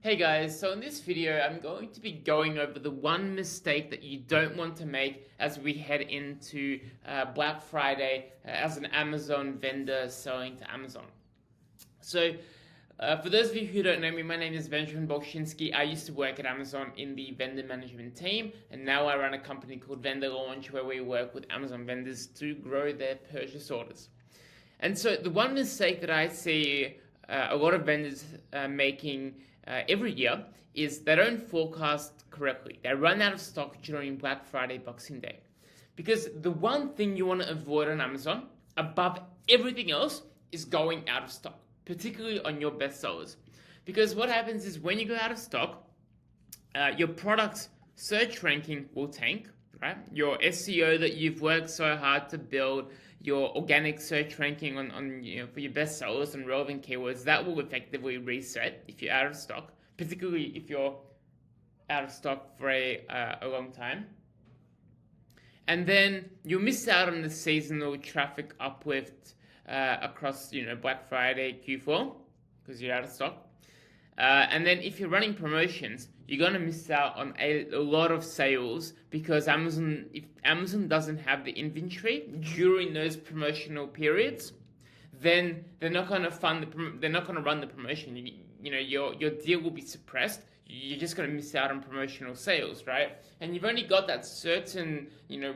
Hey guys, so in this video I'm going to be going over the one mistake that you don't want to make as we head into Black Friday as an Amazon vendor selling to Amazon. So for those of you who don't know me, my name is Benjamin Bolshinsky. I used to work at Amazon in the vendor management team, and now I run a company called Vendor Launch where we work with Amazon vendors to grow their purchase orders. And so the one mistake that I see a lot of vendors making every year is they don't forecast correctly. They run out of stock during Black Friday, Boxing Day. Because the one thing you want to avoid on Amazon, above everything else, is going out of stock, particularly on your best sellers. Because what happens is when you go out of stock, your product's search ranking will tank, right? Your SEO that you've worked so hard to build, your organic search ranking on for your best sellers and relevant keywords, that will effectively reset if you're out of stock, particularly if you're out of stock for a long time. And then you'll miss out on the seasonal traffic uplift across Black Friday, Q4, because you're out of stock. And then if you're running promotions, you're going to miss out on a lot of sales because if Amazon doesn't have the inventory during those promotional periods, then they're not going to they're not going to run the promotion. Your deal will be suppressed. You're just going to miss out on promotional sales, right? And you've only got that certain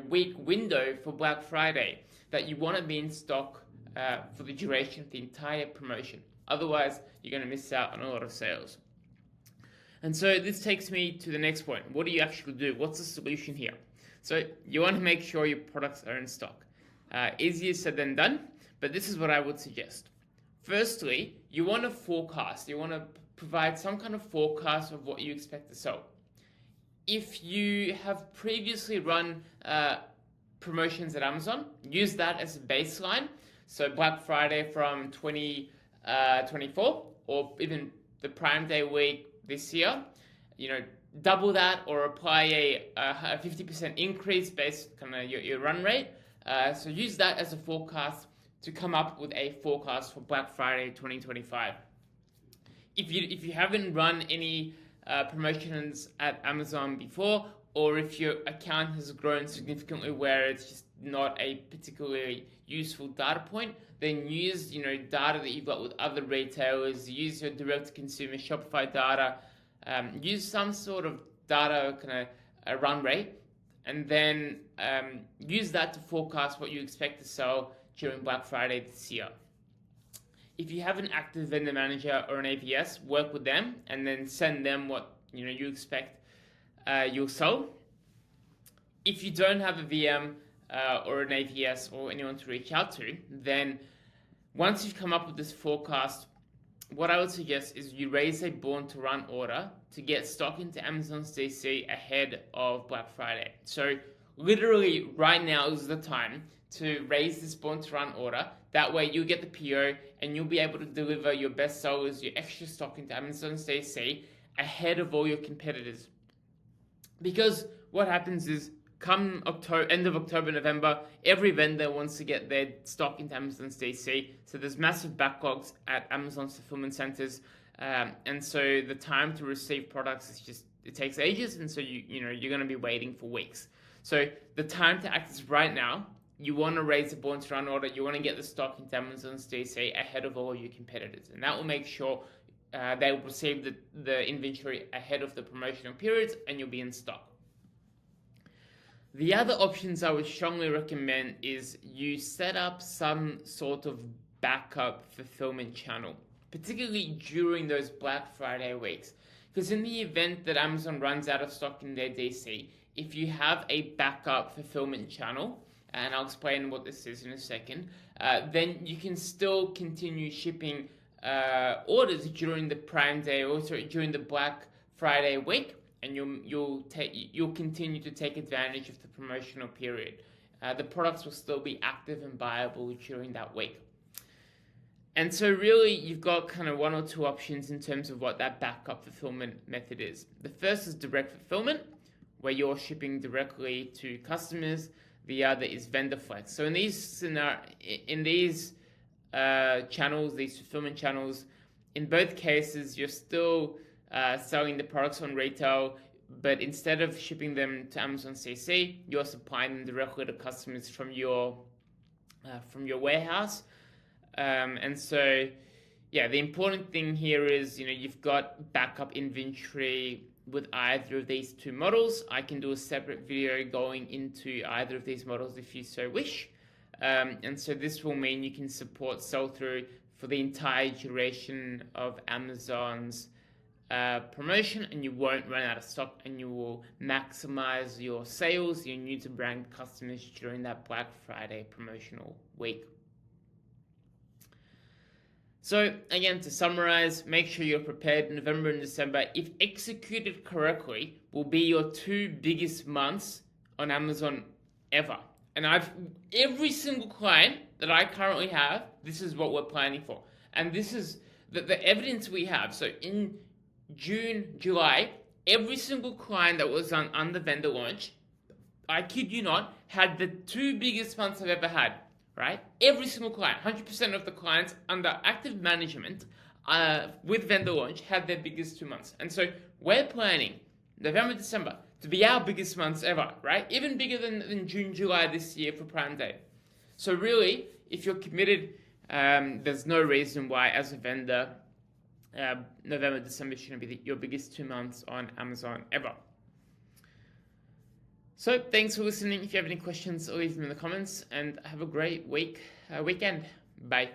week window for Black Friday that you want to be in stock for the duration of the entire promotion. Otherwise, you're going to miss out on a lot of sales. And so this takes me to the next point. What do you actually do? What's the solution here? So you want to make sure your products are in stock. Easier said than done, but this is what I would suggest. Firstly, you want to forecast. You want to provide some kind of forecast of what you expect to sell. If you have previously run promotions at Amazon, use that as a baseline. So Black Friday from 2024 or even the Prime Day week this year, double that or apply a 50% increase based on your run rate. So use that as a forecast to come up with a forecast for Black Friday 2025. If you haven't run any promotions at Amazon before, or if your account has grown significantly where it's just not a particularly useful data point, then use data that you've got with other retailers. Use your direct-to-consumer Shopify data. Use some sort of data kind of run rate, and then use that to forecast what you expect to sell during Black Friday this year. If you have an active vendor manager or an AVS, work with them and then send them what you expect you'll sell. If you don't have a VM or an AVS or anyone to reach out to, then once you've come up with this forecast, what I would suggest is you raise a born to run order to get stock into Amazon's DC ahead of Black Friday. So literally right now is the time to raise this born to run order. That way you'll get the PO and you'll be able to deliver your best sellers, your extra stock into Amazon's DC ahead of all your competitors. Because what happens is come end of October, November, every vendor wants to get their stock into Amazon's DC. So there's massive backlogs at Amazon's fulfillment centers. And so the time to receive products it takes ages. And so you're going to be waiting for weeks. So the time to act is right now. You want to raise the born to run order. You want to get the stock into Amazon's DC ahead of all your competitors. And that will make sure they will receive the inventory ahead of the promotional periods and you'll be in stock. The other options I would strongly recommend is you set up some sort of backup fulfillment channel, particularly during those Black Friday weeks. Because in the event that Amazon runs out of stock in their DC, if you have a backup fulfillment channel, and I'll explain what this is in a second, then you can still continue shipping orders during the Prime Day or during the Black Friday week, and you'll continue to take advantage of the promotional period. The products will still be active and viable during that week. And so really you've got kind of one or two options in terms of what that backup fulfillment method is. The first is direct fulfillment, where you're shipping directly to customers. The other is vendor flex. So in these channels, these fulfillment channels, in both cases, you're still selling the products on retail, but instead of shipping them to Amazon CC, you're supplying them directly to customers from your warehouse. And so, yeah, the important thing here is, you've got backup inventory with either of these two models. I can do a separate video going into either of these models if you so wish. And so this will mean you can support sell-through for the entire duration of Amazon's promotion, and you won't run out of stock, and you will maximize your sales, your new to brand customers during that Black Friday promotional week. So again, to summarize, make sure you're prepared. November and December, if executed correctly, will be your two biggest months on Amazon ever. And every single client that I currently have, this is what we're planning for. And this is the evidence we have. So in June, July, every single client that was on the vendor launch, I kid you not, had the two biggest months I've ever had, right? Every single client, 100% of the clients under active management with vendor launch had their biggest 2 months. And so we're planning November, December to be our biggest months ever, right? Even bigger than June, July this year for Prime Day. So really, if you're committed, there's no reason why as a vendor, November, December shouldn't be your biggest 2 months on Amazon ever. So thanks for listening. If you have any questions, leave them in the comments, and have a great weekend. Bye.